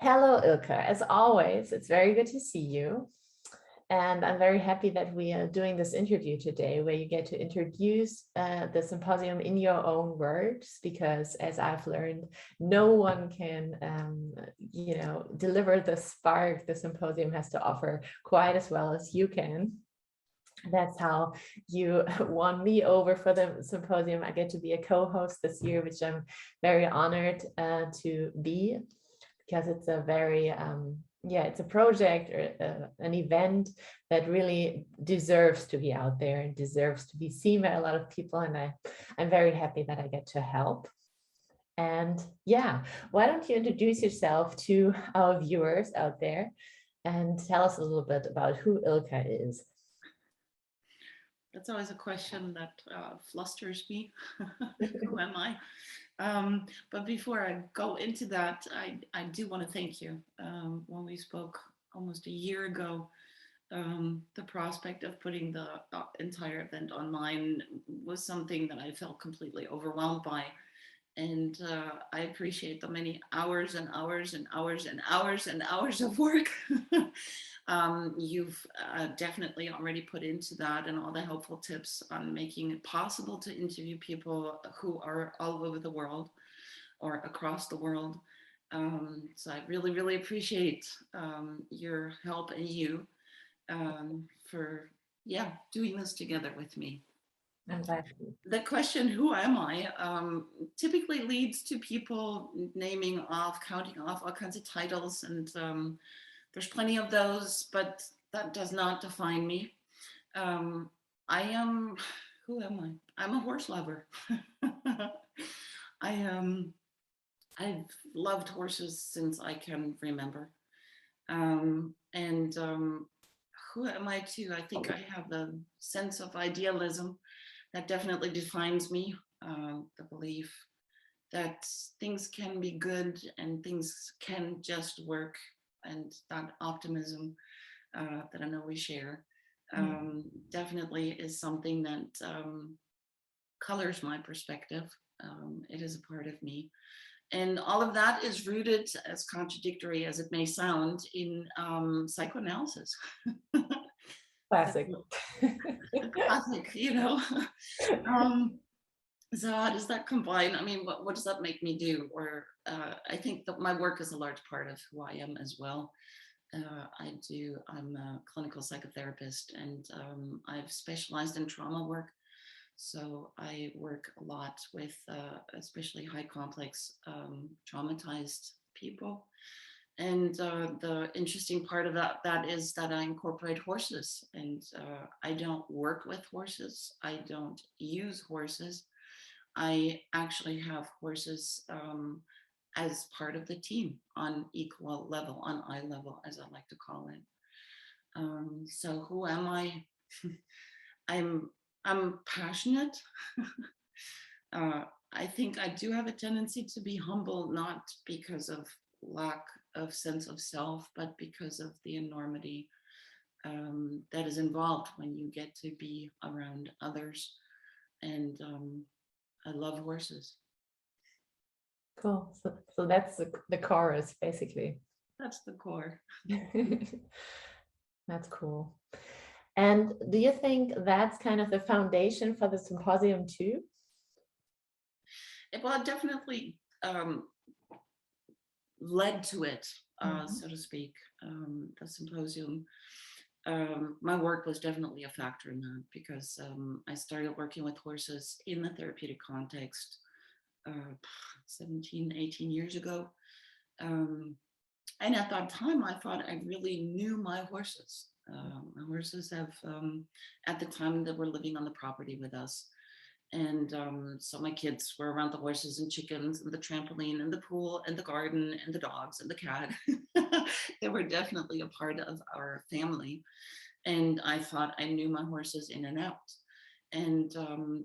Hello, Ilka. As always, it's very good to see you. And I'm very happy that we are doing this interview today, where you get to introduce the symposium in your own words, because as I've learned, no one can, deliver the spark the symposium has to offer quite as well as you can. That's how you won me over for the symposium. I get to be a co-host this year, which I'm very honored to be, because it's a very it's a project or an event that really deserves to be out there and deserves to be seen by a lot of people, and I'm very happy that I get to help. And yeah, why don't you introduce yourself to our viewers out there and tell us a little bit about who Ilka is. That's always a question that flusters me. Who am I? But before I go into that, I do want to thank you. When we spoke almost a year ago, the prospect of putting the entire event online was something that I felt completely overwhelmed by. And I appreciate the many hours and hours and hours and hours and hours of work you've definitely already put into that, and all the helpful tips on making it possible to interview people who are all over the world or across the world. So I really, really appreciate your help and you for, doing this together with me. I'm glad. The question, who am I, typically leads to people naming off, counting off all kinds of titles, and there's plenty of those, but that does not define me. I am, who am I? I'm a horse lover. I've loved horses since I can remember. And who am I too? I think I have a sense of idealism that definitely defines me. The belief that things can be good and things can just work, and that optimism that I know we share definitely is something that colors my perspective. It is a part of me. And all of that is rooted, as contradictory as it may sound, in psychoanalysis. Classic. Classic, you know. So how does that combine? I mean, what does that make me do? Or I think that my work is a large part of who I am as well. I'm a clinical psychotherapist, and I've specialized in trauma work. So I work a lot with especially high complex traumatized people. And the interesting part of that is that I incorporate horses, and I don't work with horses. I don't use horses. I actually have horses as part of the team on equal level, on eye level, as I like to call it. So who am I? I'm passionate. I think I do have a tendency to be humble, not because of lack of sense of self, but because of the enormity that is involved when you get to be around others. And I love horses. Cool. So that's the chorus, basically. That's the core. That's cool. And do you think that's kind of the foundation for the symposium too? Well, it definitely led to it, so to speak. The symposium. My work was definitely a factor in that, because I started working with horses in the therapeutic context 17, 18 years ago. And at that time, I thought I really knew my horses. My horses have, at the time, they were living on the property with us. And so my kids were around the horses and chickens and the trampoline and the pool and the garden and the dogs and the cat. They were definitely a part of our family. And I thought I knew my horses in and out. And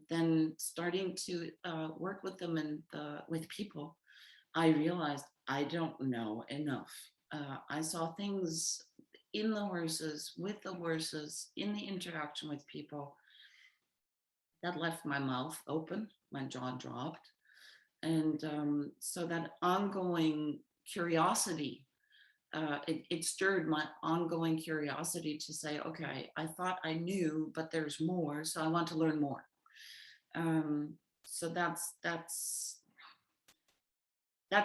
then starting to work with them and with people, I realized I don't know enough. I saw things in the horses, with the horses, in the interaction with people, that left my mouth open, my jaw dropped. And so that ongoing curiosity it stirred my ongoing curiosity to say, okay, I thought I knew, but there's more, so I want to learn more. So that's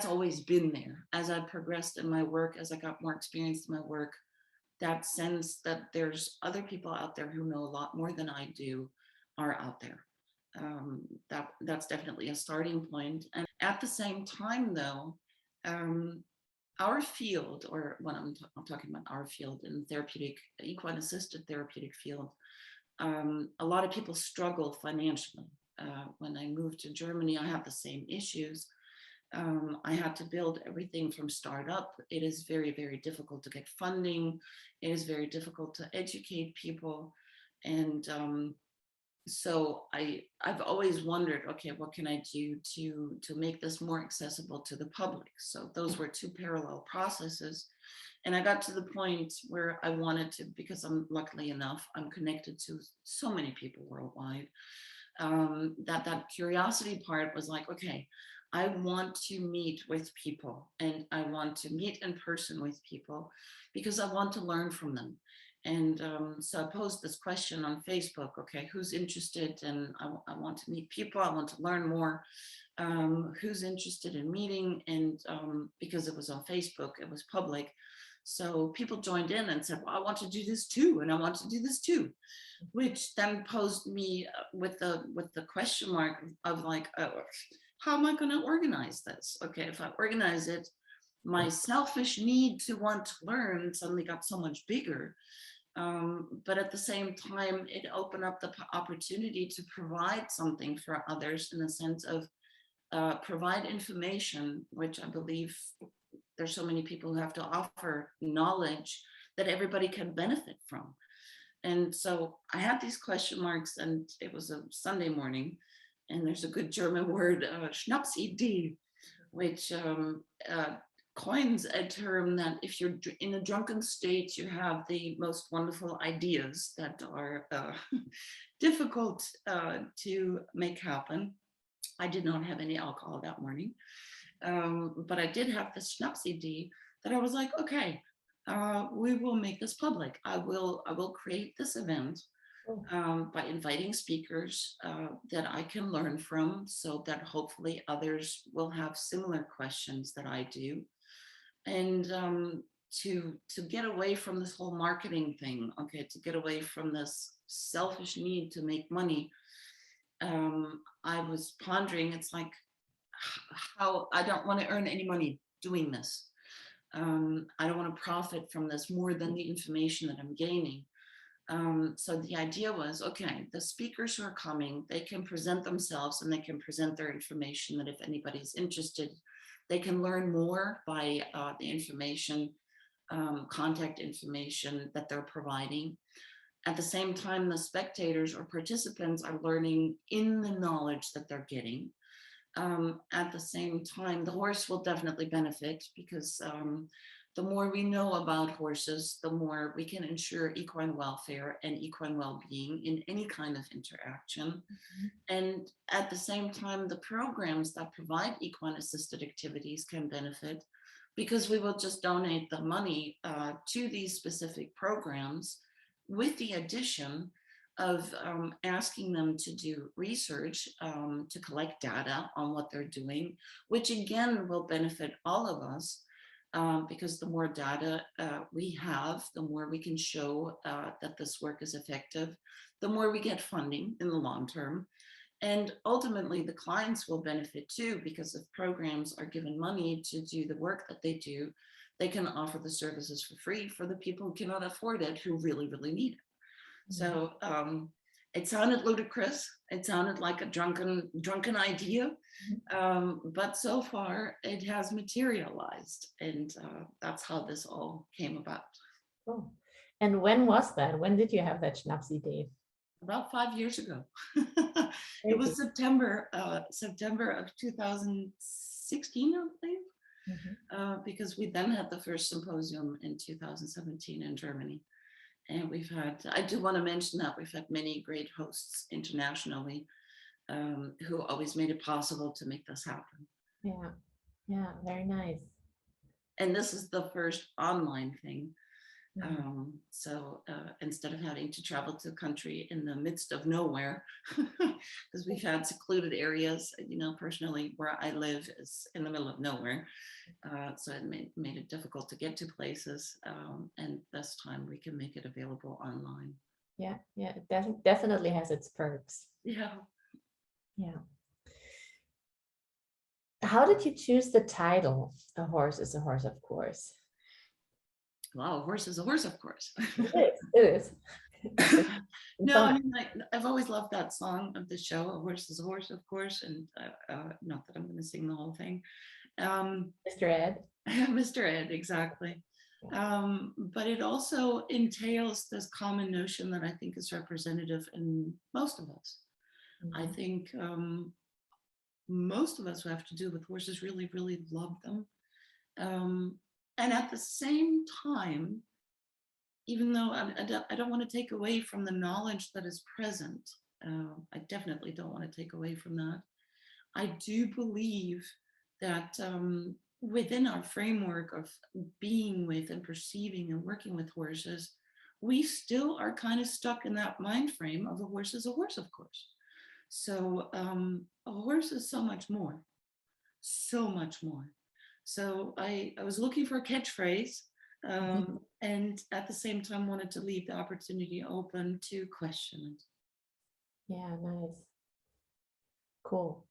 always been there. As I progressed in my work, as I got more experience in my work, that sense that there's other people out there who know a lot more than I do are out there. That's definitely a starting point. And at the same time, though, our field, or when I'm talking about our field in therapeutic, equine assisted therapeutic field, a lot of people struggle financially. When I moved to Germany, I have the same issues. I had to build everything from startup. It is very, very difficult to get funding. It is very difficult to educate people. And so I've always wondered, okay, what can I do to make this more accessible to the public? So those were two parallel processes. And I got to the point where I wanted to, because I'm luckily enough, I'm connected to so many people worldwide, that curiosity part was like, okay, I want to meet with people, and I want to meet in person with people because I want to learn from them. And so I posed this question on Facebook, okay, who's interested? And I want to meet people, I want to learn more. Who's interested in meeting? And because it was on Facebook, it was public. So people joined in and said, well, I want to do this too, and I want to do this too, which then posed me with the question mark of like, oh, how am I going to organize this? Okay, if I organize it, my selfish need to want to learn suddenly got so much bigger. But at the same time, it opened up the opportunity to provide something for others in the sense of provide information, which I believe there's so many people who have to offer knowledge that everybody can benefit from. And so I had these question marks, and it was a Sunday morning, and there's a good German word, Schnapsidee, which coins a term that if you're in a drunken state, you have the most wonderful ideas that are difficult to make happen. I did not have any alcohol that morning, but I did have this Schnapsidee that I was like, okay, we will make this public. I will create this event by inviting speakers that I can learn from, so that hopefully others will have similar questions that I do. And to get away from this whole marketing thing, okay, to get away from this selfish need to make money, I was pondering, it's like, how I don't want to earn any money doing this. I don't want to profit from this more than the information that I'm gaining. So the idea was, okay, the speakers who are coming, they can present themselves and they can present their information, that if anybody's interested, they can learn more by the information, contact information that they're providing. At the same time, the spectators or participants are learning in the knowledge that they're getting. At the same time, the horse will definitely benefit, because the more we know about horses, the more we can ensure equine welfare and equine well-being in any kind of interaction. Mm-hmm. And at the same time, the programs that provide equine assisted activities can benefit, because we will just donate the money to these specific programs, with the addition of asking them to do research, to collect data on what they're doing, which again will benefit all of us, because the more data we have, the more we can show that this work is effective, the more we get funding in the long term. And ultimately, the clients will benefit too, because if programs are given money to do the work that they do, they can offer the services for free for the people who cannot afford it, who really, really need it. So it sounded ludicrous. It sounded like a drunken idea, but so far it has materialized, and that's how this all came about. Oh. And when was that? When did you have that Schnapsidee? About 5 years ago. It was September of 2016, I believe, because we then had the first symposium in 2017 in Germany. And we've had, I do want to mention that we've had many great hosts internationally who always made it possible to make this happen. Yeah, yeah, very nice. And this is the first online thing. Mhm. So instead of having to travel to a country in the midst of nowhere, because we've had secluded areas, personally where I live is in the middle of nowhere. So it made it difficult to get to places. And this time we can make it available online. Yeah, yeah, it definitely has its perks. Yeah. Yeah. How did you choose the title? A horse is a horse, of course. Wow, a horse is a horse, of course. It is. No, I mean, I've always loved that song of the show, "A Horse is a Horse, of course," and not that I'm going to sing the whole thing. Mr. Ed. Mr. Ed, exactly. But it also entails this common notion that I think is representative in most of us. I think most of us who have to do with horses really, really love them. And at the same time, even though I don't want to take away from the knowledge that is present, I definitely don't want to take away from that. I do believe that within our framework of being with and perceiving and working with horses, we still are kind of stuck in that mind frame of a horse is a horse, of course. So a horse is so much more, so much more. So I was looking for a catchphrase, and at the same time wanted to leave the opportunity open to question it. Yeah, nice. Cool.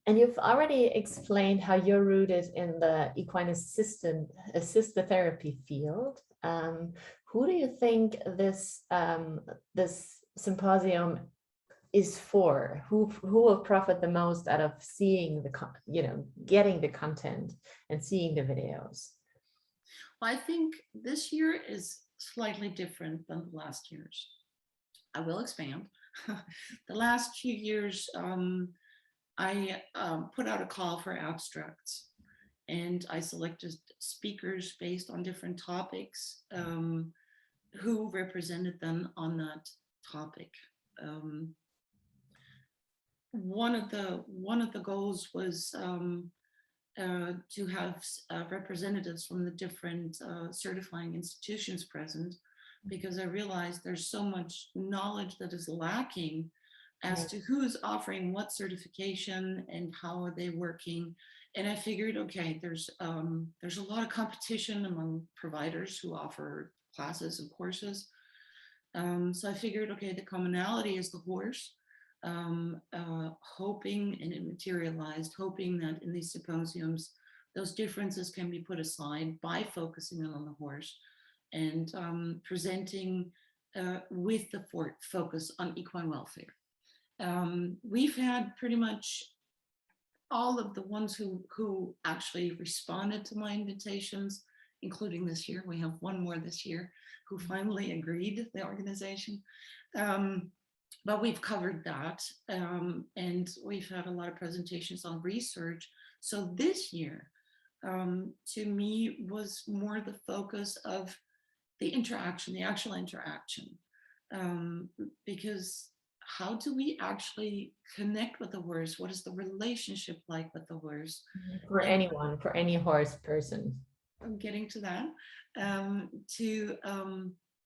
And you've already explained how you're rooted in the equine assisted therapy field. Who do you think this symposium is for? Who will profit the most out of seeing getting the content and seeing the videos? I think this year is slightly different than the last years. I will expand. The last few years, I put out a call for abstracts, and I selected speakers based on different topics who represented them on that topic. One of the goals was to have representatives from the different certifying institutions present, because I realized there's so much knowledge that is lacking as to who's offering what certification and how are they working. And I figured, okay, there's a lot of competition among providers who offer classes and courses. So I figured, okay, the commonality is the horse. Hoping, and it materialized, hoping that in these symposiums, those differences can be put aside by focusing on the horse and presenting with the focus on equine welfare. We've had pretty much all of the ones who actually responded to my invitations, including this year. We have one more this year who finally agreed, the organization. But we've covered that, and we've had a lot of presentations on research. So this year, to me, was more the focus of the interaction, the actual interaction, because how do we actually connect with the horse? What is the relationship like with the horse? For anyone, for any horse person. I'm getting to that, to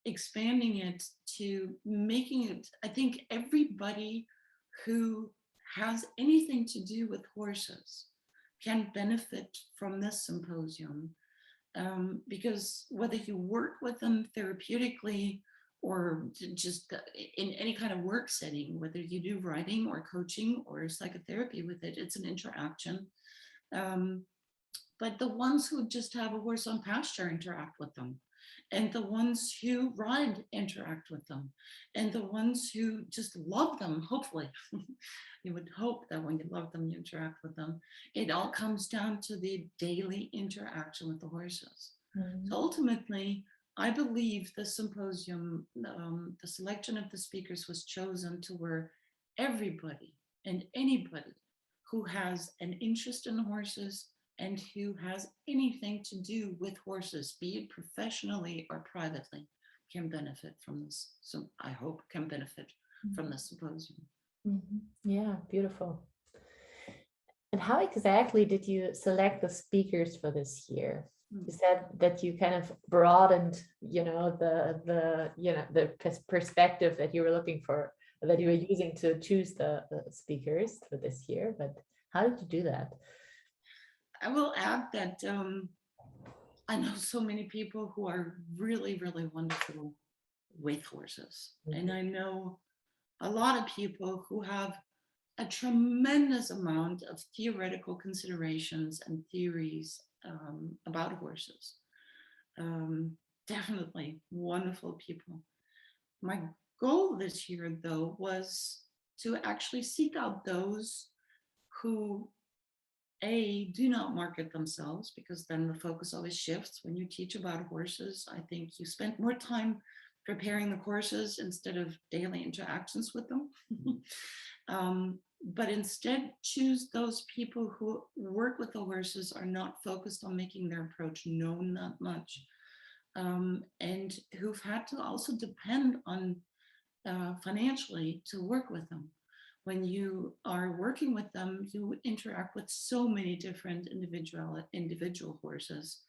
expanding it, to making it, I think everybody who has anything to do with horses can benefit from this symposium, because whether you work with them therapeutically or just in any kind of work setting, whether you do writing or coaching or psychotherapy with it, it's an interaction. But the ones who just have a horse on pasture interact with them, and the ones who ride interact with them, and the ones who just love them, hopefully. You would hope that when you love them, you interact with them. It all comes down to the daily interaction with the horses. So ultimately, I believe the symposium, the selection of the speakers was chosen to where everybody and anybody who has an interest in horses and who has anything to do with horses, be it professionally or privately, can benefit from this. So I hope can benefit from the symposium. Yeah, beautiful. And how exactly did you select the speakers for this year? You said that you kind of broadened, the perspective that you were looking for, that you were using to choose the speakers for this year. But how did you do that? I will add that I know so many people who are really, really wonderful with horses. And I know a lot of people who have a tremendous amount of theoretical considerations and theories about horses. Definitely wonderful people. My goal this year, though, was to actually seek out those who do not market themselves, because then the focus always shifts. When you teach about horses, I think you spend more time preparing the courses instead of daily interactions with them. But instead choose those people who work with the horses, are not focused on making their approach known that much, and who've had to also depend on financially to work with them. When you are working with them, you interact with so many different individual horses.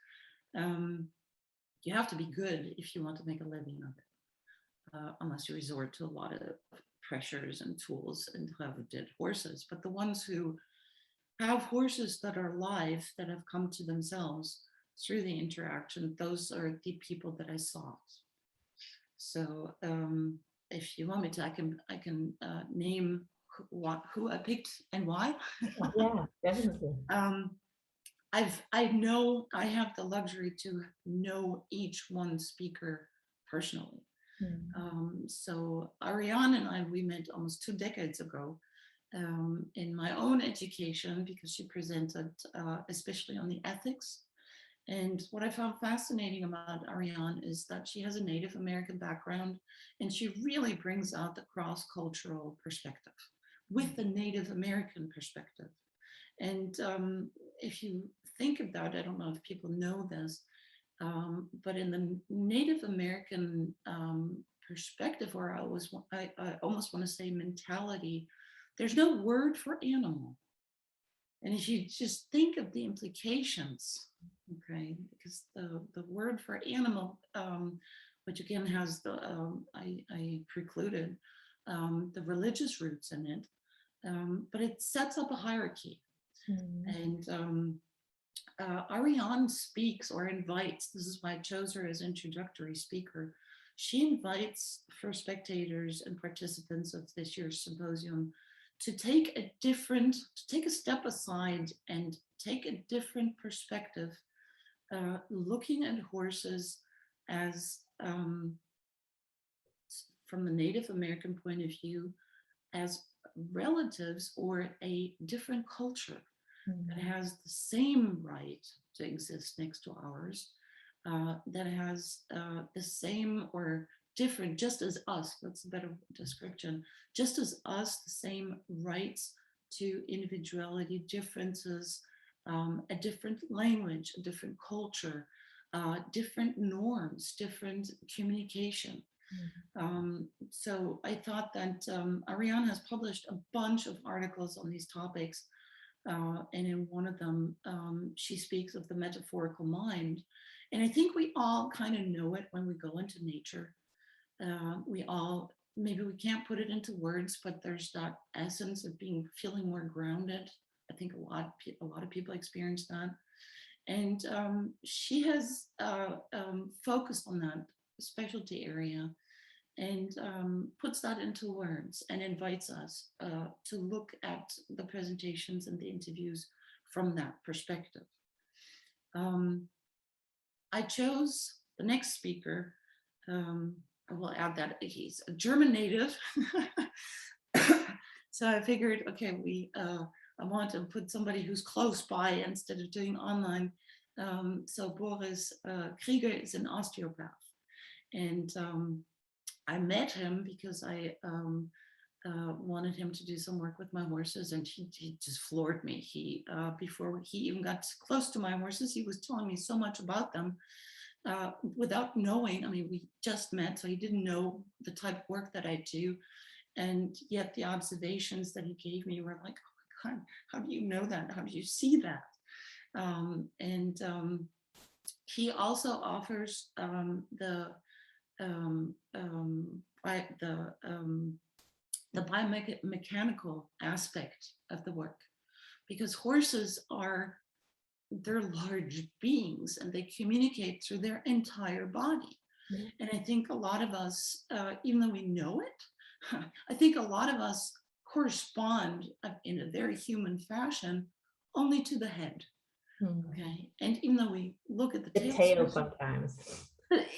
You have to be good if you want to make a living of it, unless you resort to a lot of pressures and tools and have dead horses. But the ones who have horses that are live, that have come to themselves through the interaction, those are the people that I sought. So if you want me to, I can name who I picked and why. Yeah, definitely. I have the luxury to know each one speaker personally. So Ariane and I, we met almost 2 decades ago in my own education, because she presented especially on the ethics. And what I found fascinating about Ariane is that she has a Native American background, and she really brings out the cross-cultural perspective with the Native American perspective. And if you think about it, I don't know if people know this, but in the Native American perspective, or I almost want to say mentality, there's no word for animal. And if you just think of the implications, okay, because the word for animal, which again has the, I precluded the religious roots in it, but it sets up a hierarchy. And Ariane speaks or invites, this is why I chose her as introductory speaker. She invites for spectators and participants of this year's symposium to take a step aside and take a different perspective, looking at horses as, from the Native American point of view, as relatives or a different culture that has the same right to exist next to ours, that has the same or different, just as us, that's a better description, just as us, the same rights to individuality, differences, a different language, a different culture, different norms, different communication. So I thought that Ariane has published a bunch of articles on these topics. And in one of them, she speaks of the metaphorical mind. And I think we all kind of know it when we go into nature. Maybe we can't put it into words, but there's that essence of feeling more grounded. I think a lot of people experience that. And she has focused on that specialty area and puts that into words and invites us to look at the presentations and the interviews from that perspective. I chose the next speaker. I will add that he's a German native. So I figured, okay, I want to put somebody who's close by instead of doing online. So Boris Krieger is an osteopath. And I met him because I wanted him to do some work with my horses, and he just floored me. Before he even got close to my horses, he was telling me so much about them without knowing. I mean, we just met, so he didn't know the type of work that I do. And yet the observations that he gave me were like, oh my God, how do you know that? How do you see that? he also offers the biomechanical aspect of the work, because horses they're large beings and they communicate through their entire body. Yeah. And I think a lot of us, even though we know it, I think a lot of us correspond in a very human fashion only to the head. Okay. And even though we look at the tail swishing, sometimes.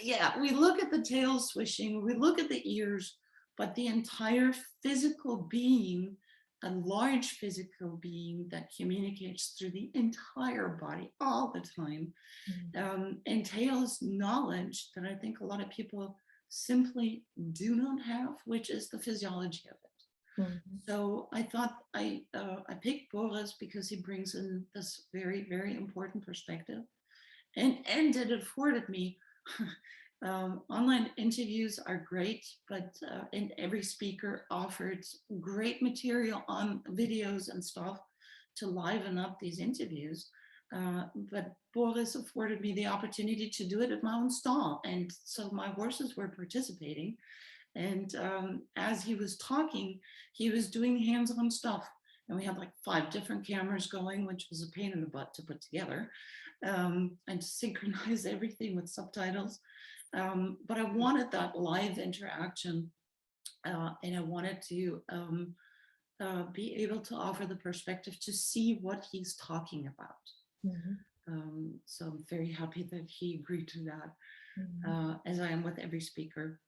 yeah, we look at the tail swishing, we look at the ears, but the entire physical being, a large physical being that communicates through the entire body all the time, entails knowledge that I think a lot of people simply do not have, which is the physiology of it. Mm-hmm. So I thought I picked Boris because he brings in this very, very important perspective, and it afforded me online interviews are great, but and every speaker offered great material on videos and stuff to liven up these interviews. But Boris afforded me the opportunity to do it at my own stall, and so my horses were participating. And as he was talking, he was doing hands-on stuff. And we had like 5 different cameras going, which was a pain in the butt to put together, and to synchronize everything with subtitles. But I wanted that live interaction, and I wanted to be able to offer the perspective to see what he's talking about. Mm-hmm. So I'm very happy that he agreed to that, as I am with every speaker.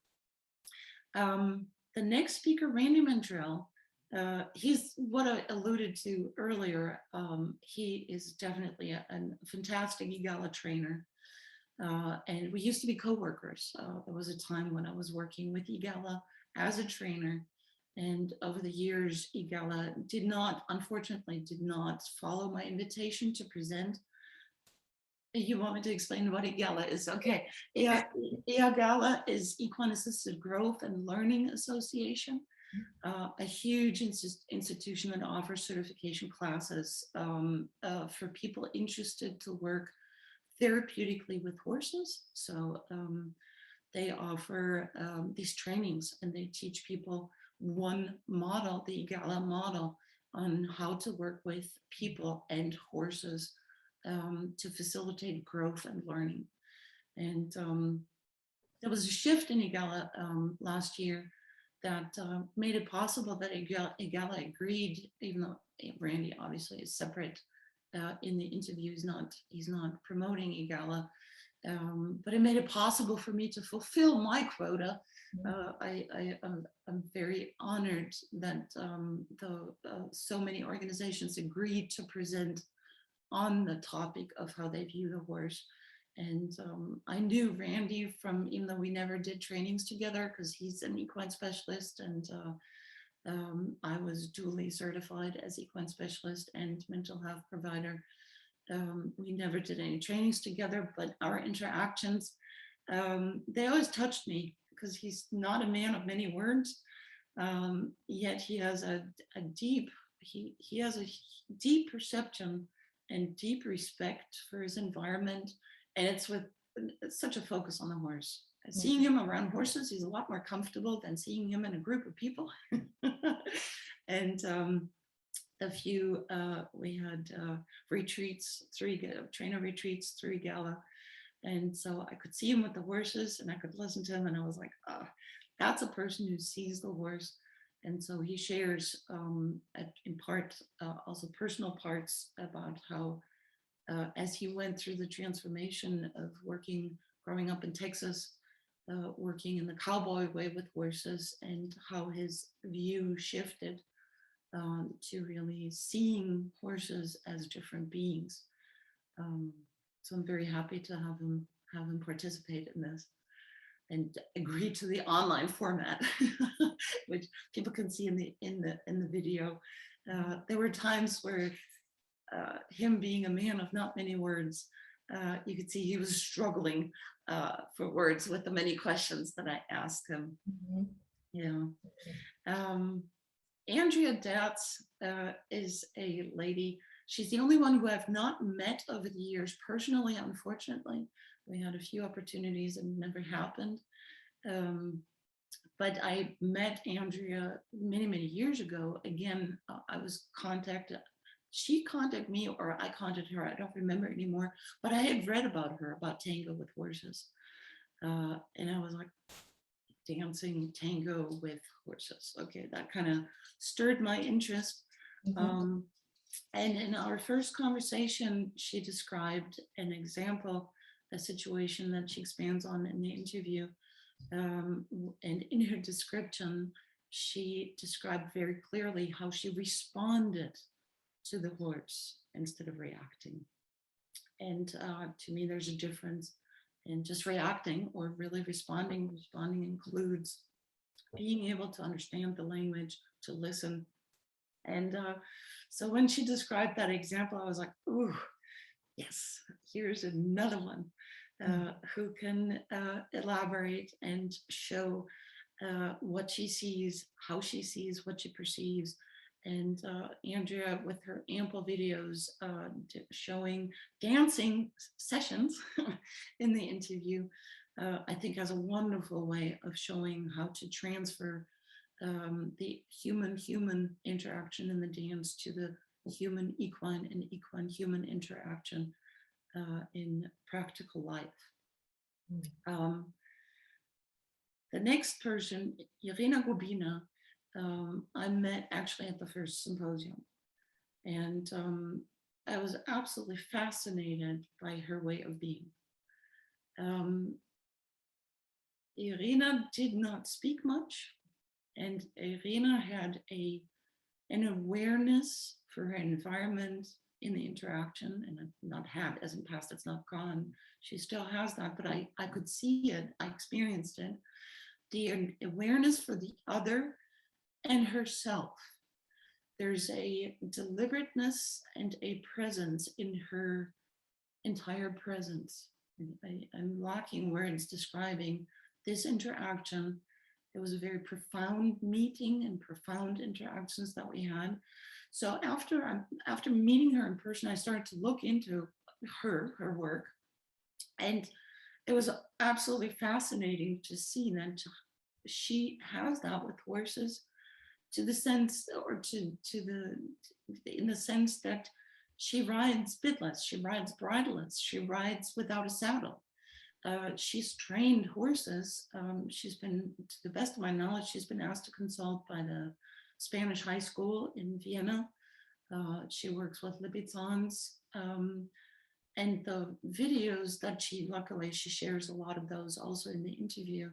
The next speaker, Randy Mandrell, he's what I alluded to earlier. He is definitely a fantastic EGALA trainer. And we used to be co-workers. There was a time when I was working with EGALA as a trainer. And over the years, EGALA unfortunately did not follow my invitation to present. You want me to explain what EGALA is? Okay. EGALA is Equine Assisted Growth and Learning Association, a huge institution that offers certification classes for people interested to work therapeutically with horses. So they offer these trainings, and they teach people one model, the EGALA model, on how to work with people and horses to facilitate growth and learning. And there was a shift in EGALA last year that made it possible that EGALA agreed, even though Randy obviously is separate in the interview, he's not promoting EGALA, but it made it possible for me to fulfill my quota. I'm very honored that so many organizations agreed to present on the topic of how they view the horse. And I knew Randy from, even though we never did trainings together, because he's an equine specialist, and I was duly certified as equine specialist and mental health provider. We never did any trainings together, but our interactions, they always touched me, because he's not a man of many words, yet he has a deep perception and deep respect for his environment. And it's with such a focus on the horse. Seeing him around horses, he's a lot more comfortable than seeing him in a group of people. And we had retreats, 3 trainer retreats, 3 EGALA. And so I could see him with the horses, and I could listen to him, and I was like, that's a person who sees the horse. And so he shares in part also personal parts about how as he went through the transformation of growing up in Texas, working in the cowboy way with horses, and how his view shifted to really seeing horses as different beings. So I'm very happy to have him participate in this and agree to the online format, which people can see in the video. There were times where him being a man of not many words, you could see he was struggling for words with the many questions that I asked him. Andrea Datz is a lady. She's the only one who I've not met over the years personally, unfortunately. We had a few opportunities and it never happened. But I met Andrea many, many years ago. Again, I was contacted. She contacted me or I contacted her. I don't remember anymore. But I had read about her, about tango with horses. And I was like, dancing tango with horses. Okay, that kind of stirred my interest. Mhm. And in our first conversation, she described an example, a situation that she expands on in the interview. And in her description, she described very clearly how she responded to the horse instead of reacting. And to me, there's a difference in just reacting or really responding. Responding includes being able to understand the language, to listen. And so when she described that example, I was like, ooh, yes, here's another one who can elaborate and show what she sees, how she sees, what she perceives. And Andrea, with her ample videos showing dancing sessions in the interview, I think has a wonderful way of showing how to transfer the human-human interaction in the dance to the human equine and equine human interaction in practical life. The next person, Irina Gobina, I met actually at the first symposium. And I was absolutely fascinated by her way of being. Irina did not speak much, and Irina had an awareness for her environment in the interaction, and not had, as in past, it's not gone. She still has that, but I could see it, I experienced it. The awareness for the other and herself. There's a deliberateness and a presence in her entire presence. I'm lacking words describing this interaction. It was a very profound meeting and profound interactions that we had. So after meeting her in person, I started to look into her work, and it was absolutely fascinating to see that she has that with horses, to the sense, or in the sense that she rides bitless, she rides bridleless, she rides without a saddle. She's trained horses. She's been, to the best of my knowledge, she's been asked to consult by the Spanish high school in Vienna. She works with Lipizzans. And the videos that luckily she shares a lot of those also in the interview.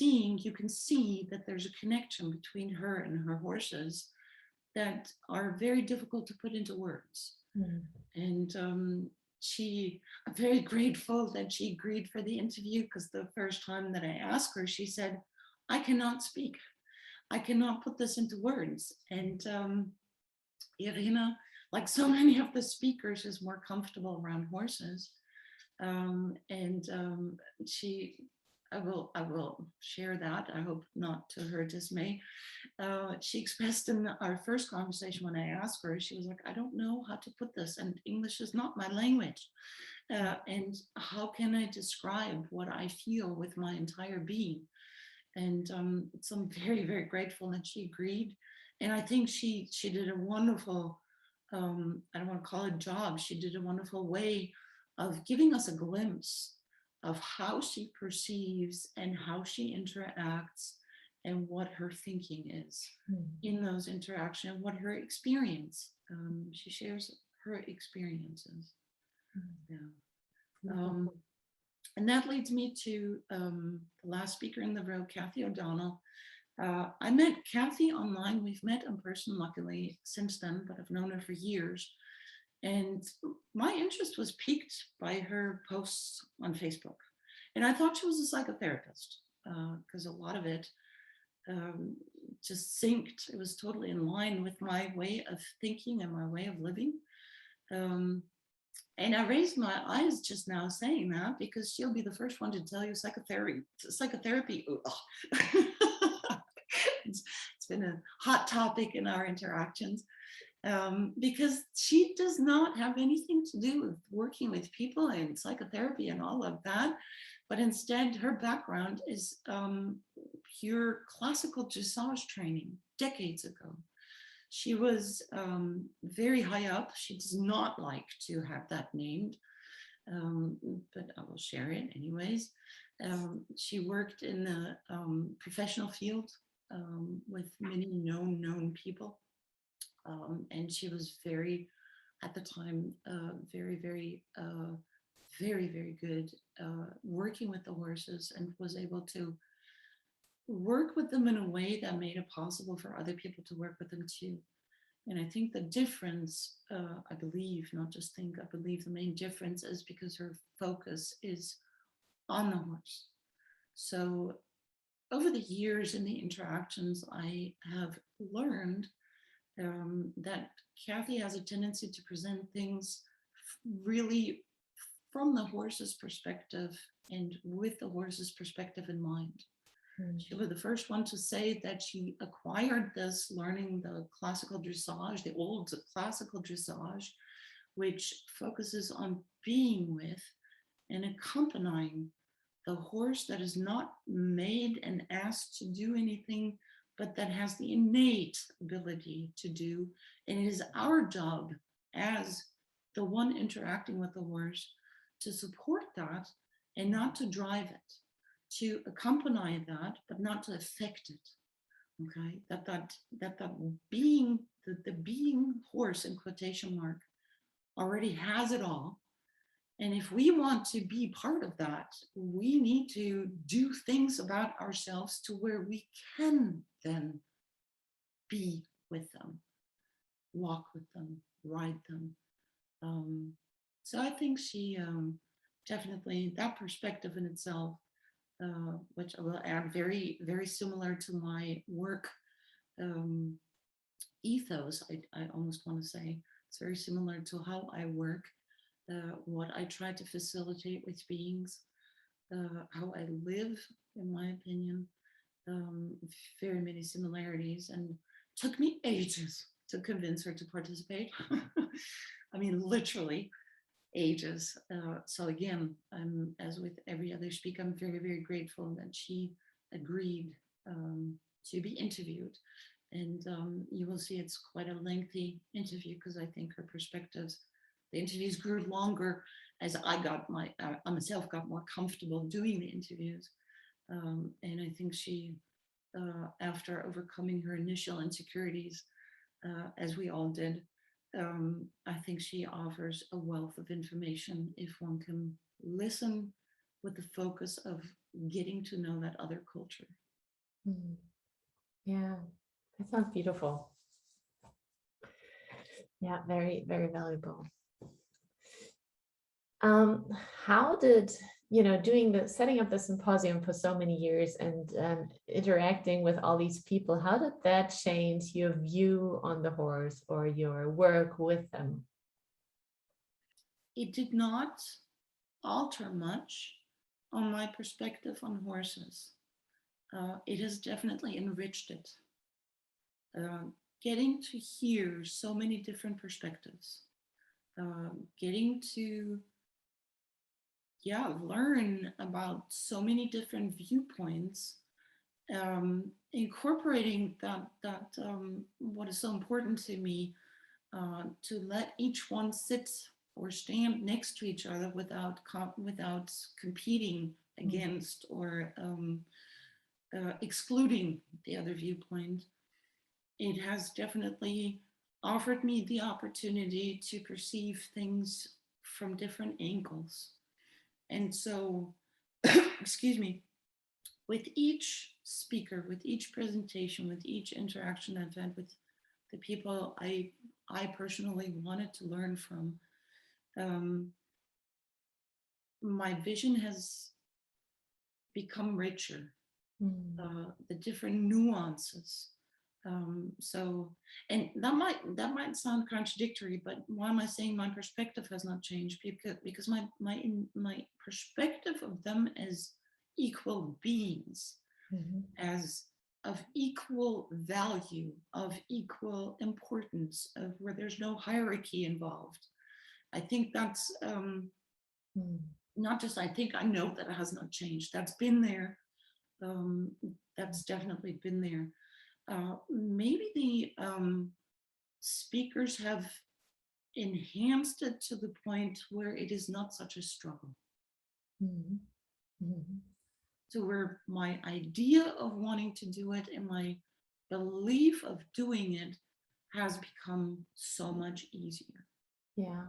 You can see that there's a connection between her and her horses that are very difficult to put into words. Mm. And I'm very grateful that she agreed for the interview, because the first time that I asked her, she said, I cannot speak. I cannot put this into words. And Irina, like so many of the speakers, is more comfortable around horses. I will share that. I hope not to her dismay. She expressed in our first conversation, when I asked her, she was like, I don't know how to put this, and English is not my language. And how can I describe what I feel with my entire being? And so I'm very, very grateful that she agreed. And I think she did a wonderful, I don't want to call it job, she did a wonderful way of giving us a glimpse of how she perceives and how she interacts and what her thinking is in those interactions, what her experience. She shares her experiences. Yeah. And that leads me to the last speaker in the row, Kathy O'Donnell. I met Kathy online. We've met in person, luckily, since then, but I've known her for years. And my interest was piqued by her posts on Facebook. And I thought she was a psychotherapist, because a lot of it just synced. It was totally in line with my way of thinking and my way of living. And I raised my eyes just now saying that, because she'll be the first one to tell you psychotherapy. It's been a hot topic in our interactions. because she does not have anything to do with working with people and psychotherapy and all of that. But instead, her background is pure classical dressage training decades ago. She was very high up. She does not like to have that named, but I will share it anyways. She worked in the professional field with many known people. And she was very, at the time, very good working with the horses, and was able to work with them in a way that made it possible for other people to work with them too. And I think the difference, I believe, not just think, I believe the main difference is because her focus is on the horse. So over the years in the interactions, I have learned that Kathy has a tendency to present things really from the horse's perspective and with the horse's perspective in mind. She was the first one to say that she acquired this learning the classical dressage, the old classical dressage, which focuses on being with and accompanying the horse that is not made and asked to do anything, but that has the innate ability to do. And it is our job as the one interacting with the horse to support that and not to drive it, to accompany that, but not to affect it. Okay, that being, the being horse in quotation mark already has it all. And if we want to be part of that, we need to do things about ourselves to where we can then be with them, walk with them, ride them. So I think she definitely, that perspective in itself, which I will add, very similar to my work ethos, I almost want to say. It's very similar to how I work, what I try to facilitate with beings, how I live, in my opinion. Very many similarities, and took me ages to convince her to participate. I mean, literally ages. So again, as with every other speaker, I'm very grateful that she agreed to be interviewed. And you will see it's quite a lengthy interview because I think her perspectives, the interviews grew longer as I myself got more comfortable doing the interviews. And I think she, after overcoming her initial insecurities, as we all did, I think she offers a wealth of information if one can listen with the focus of getting to know that other culture. Yeah, that sounds beautiful. Yeah, very valuable. How did, doing setting up the symposium for so many years and interacting with all these people, how did that change your view on the horse or your work with them? It did not alter much on my perspective on horses. It has definitely enriched it. Getting to hear so many different perspectives, getting to learn about so many different viewpoints, incorporating that what is so important to me, to let each one sit or stand next to each other without competing against or excluding the other viewpoint. It has definitely offered me the opportunity to perceive things from different angles. And so, excuse me, with each speaker, with each presentation, with each interaction I've had with the people I personally wanted to learn from, my vision has become richer. The different nuances. So, and that might sound contradictory, but why am I saying my perspective has not changed? Because my perspective of them as equal beings, as of equal value, of equal importance, of where there's no hierarchy involved. I think that's not just, I think, I know that it has not changed. That's been there. That's definitely been there. Maybe the speakers have enhanced it to the point where it is not such a struggle. So where my idea of wanting to do it and my belief of doing it has become so much easier. Yeah.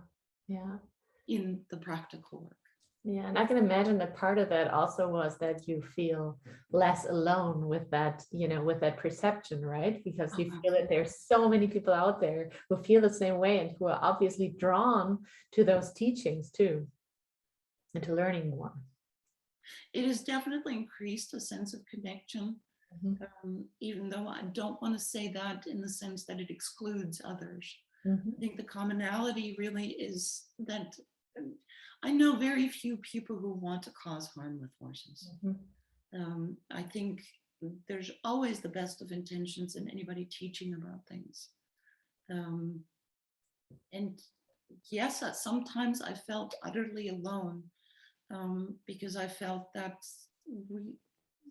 In the practical work. Yeah, and I can imagine that part of that also was that you feel less alone with that, with that perception, right? Because you feel that there's so many people out there who feel the same way and who are obviously drawn to those teachings too, and to learning more. It has definitely increased a sense of connection, even though I don't want to say that in the sense that it excludes others. I think the commonality really is that I know very few people who want to cause harm with horses. I think there's always the best of intentions in anybody teaching about things. And yes, sometimes I felt utterly alone because I felt that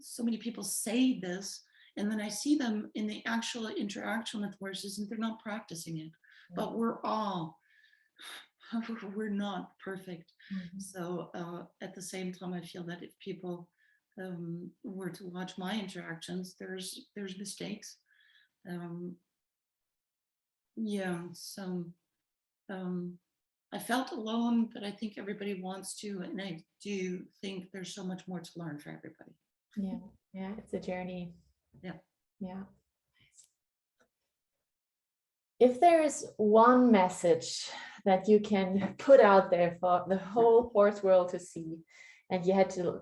so many people say this, and then I see them in the actual interaction with horses and they're not practicing it. But we're not perfect. So at the same time, I feel that if people were to watch my interactions, there's mistakes. So I felt alone, but I think everybody wants to, and I do think there's so much more to learn for everybody. Yeah, it's a journey. Yeah. If there is one message that you can put out there for the whole horse world to see, and you had to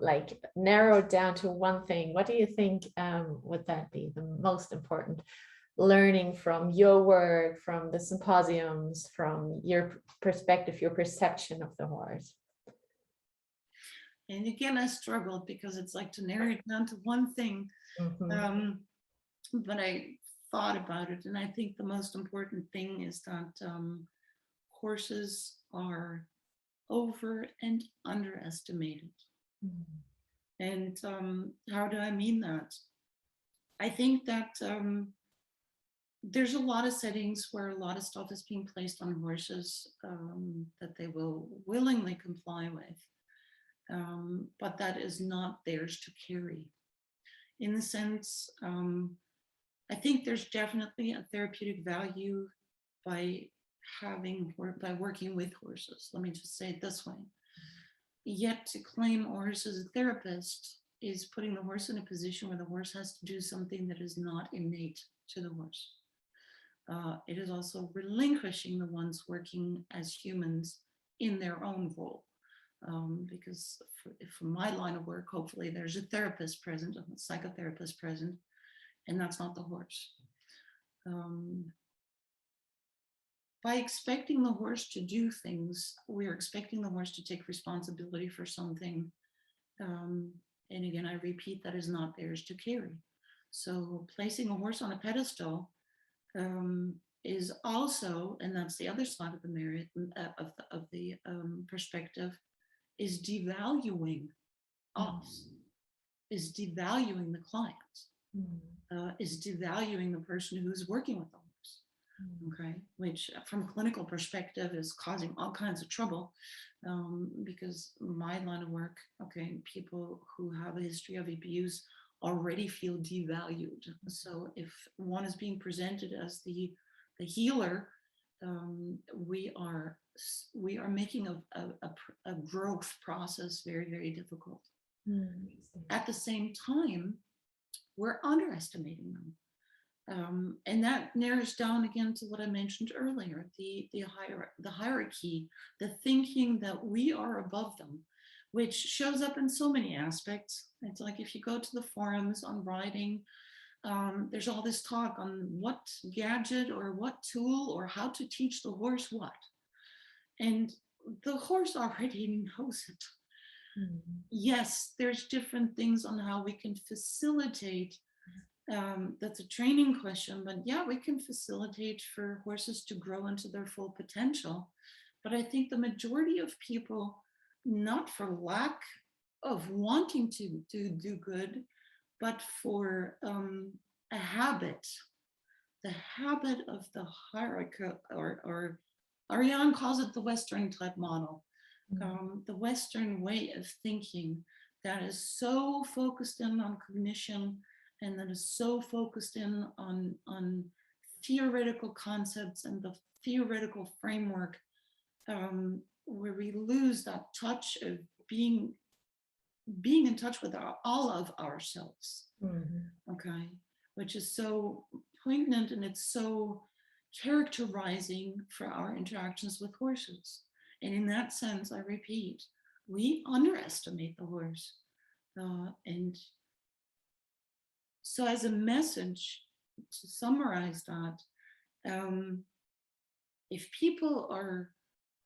narrow it down to one thing, what do you think would that be the most important learning from your work, from the symposiums, from your perspective, your perception of the horse? And again, I struggled because it's like to narrow it down to one thing. But I thought about it, and I think the most important thing is that horses are over and underestimated. And how do I mean that? I think that there's a lot of settings where a lot of stuff is being placed on horses that they will willingly comply with, but that is not theirs to carry. In the sense, I think there's definitely a therapeutic value by working with horses. Let me just say it this way. Yet to claim a horse as a therapist is putting the horse in a position where the horse has to do something that is not innate to the horse. It is also relinquishing the ones working as humans in their own role. Because for my line of work, hopefully there's a therapist present, a psychotherapist present, and that's not the horse. By expecting the horse to do things, we're expecting the horse to take responsibility for something. And again, I repeat, that is not theirs to carry. So placing a horse on a pedestal is also, and that's the other side of the merit of the perspective, is devaluing us, is devaluing the client, is devaluing the person who's working with the horse. Okay, which from a clinical perspective is causing all kinds of trouble, because my line of work, people who have a history of abuse already feel devalued. So if one is being presented as the healer, we are making a growth process very, very difficult. At the same time, we're underestimating them. And that narrows down again to what I mentioned earlier, the hierarchy, the thinking that we are above them, which shows up in so many aspects. It's like if you go to the forums on riding, there's all this talk on what gadget or what tool or how to teach the horse what. And the horse already knows it. Yes, there's different things on how we can facilitate That's a training question, but yeah, we can facilitate for horses to grow into their full potential. But I think the majority of people, not for lack of wanting to do good, but for a habit, the habit of the hierarchy, or Ariane calls it the Western type model, the Western way of thinking that is so focused in on cognition and that is so focused in on theoretical concepts and the theoretical framework, where we lose that touch of being in touch with all of ourselves. Okay, which is so poignant, and it's so characterizing for our interactions with horses. And in that sense, I repeat, we underestimate the horse. And so as a message, to summarize that, if people are,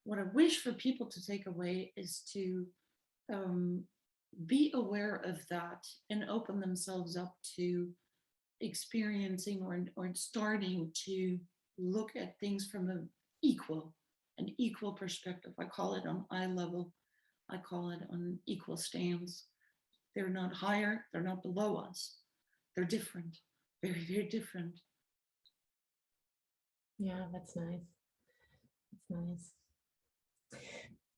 what I wish for people to take away is to be aware of that and open themselves up to experiencing or starting to look at things from an equal perspective. I call it on eye level. I call it on equal stance. They're not higher, they're not below us. They're different, very, very different. Yeah, that's nice. That's nice.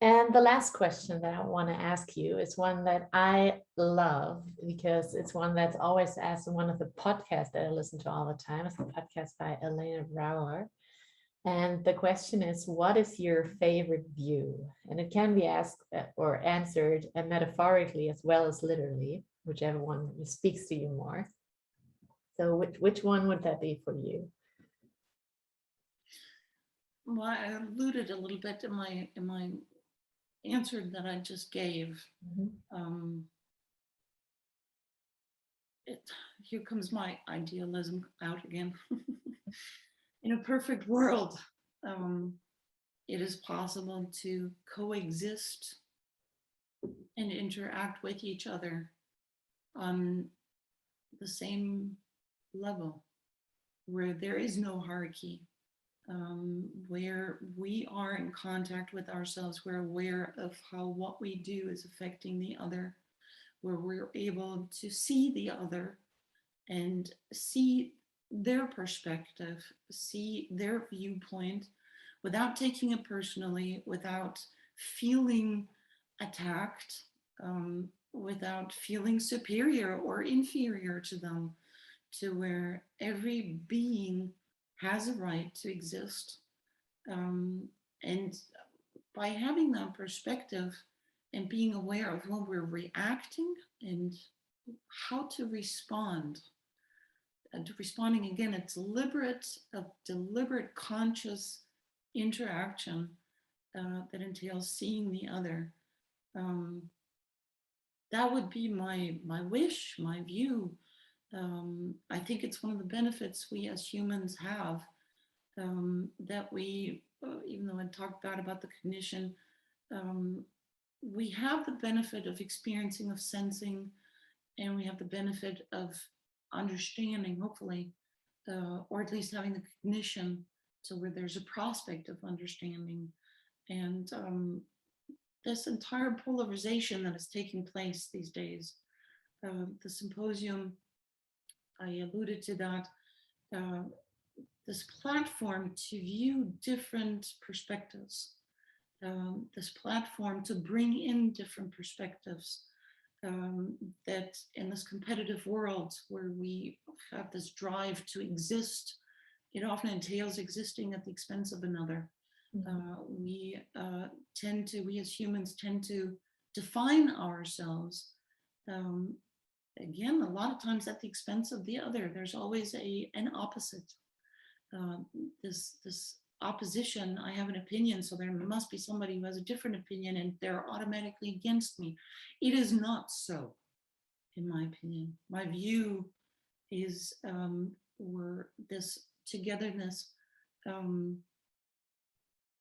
And the last question that I want to ask you is one that I love, because it's one that's always asked in one of the podcasts that I listen to all the time. It's the podcast by Elena Rauer. And the question is, what is your favorite view? And it can be asked or answered metaphorically as well as literally, whichever one speaks to you more. So which one would that be for you? Well, I alluded a little bit in my answer that I just gave. Here comes my idealism out again. In a perfect world, it is possible to coexist and interact with each other on the same level, where there is no hierarchy, where we are in contact with ourselves, we're aware of how what we do is affecting the other, where we're able to see the other and see their perspective, see their viewpoint without taking it personally, without feeling attacked, without feeling superior or inferior to them, to where every being has a right to exist. And by having that perspective and being aware of when we're reacting and how to respond, and responding again, it's a deliberate, conscious interaction that entails seeing the other. That would be my wish, my view. I think it's one of the benefits we as humans have, that we, even though I talked about the cognition, we have the benefit of experiencing, of sensing, and we have the benefit of understanding, hopefully, or at least having the cognition, so where there's a prospect of understanding. And this entire polarization that is taking place these days, the symposium, I alluded to that, this platform to view different perspectives, this platform to bring in different perspectives, that in this competitive world where we have this drive to exist, it often entails existing at the expense of another. We as humans tend to define ourselves, again, a lot of times at the expense of the other. There's always an opposite. This opposition, I have an opinion, so there must be somebody who has a different opinion and they're automatically against me. It is not so, in my opinion. My view is we're this togetherness,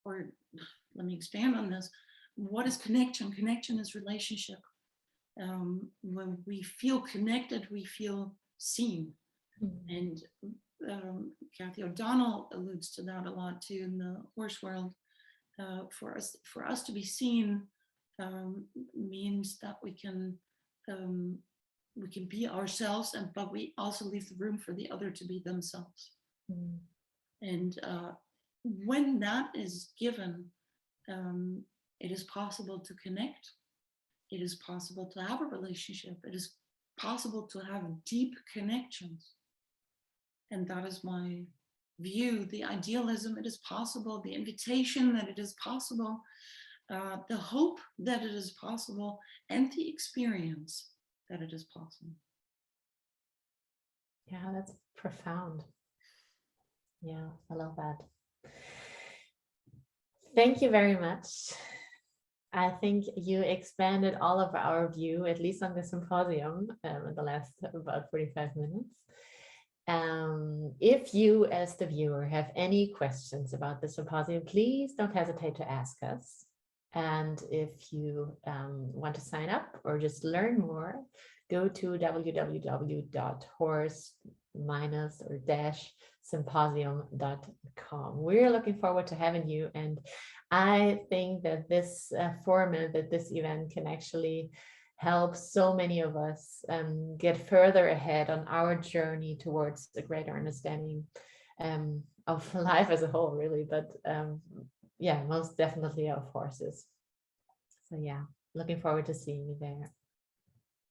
or let me expand on this. What is connection? Connection is relationship. When we feel connected, we feel seen. And Kathy O'Donnell alludes to that a lot too in the horse world. For us to be seen means that we can be ourselves, but we also leave the room for the other to be themselves. And when that is given, it is possible to connect. It is possible to have a relationship. It is possible to have deep connections. And that is my view, the idealism, it is possible, the invitation that it is possible, the hope that it is possible, and the experience that it is possible. Yeah, that's profound. Yeah, I love that. Thank you very much. I think you expanded all of our view, at least on the symposium, in the last about 45 minutes. If you, as the viewer, have any questions about the symposium, please don't hesitate to ask us. And if you want to sign up or just learn more, go to www.horse-symposium.com. We're looking forward to having you. And I think that this format, that this event can actually help so many of us get further ahead on our journey towards a greater understanding of life as a whole, really, but yeah, most definitely of horses. So yeah, looking forward to seeing you there.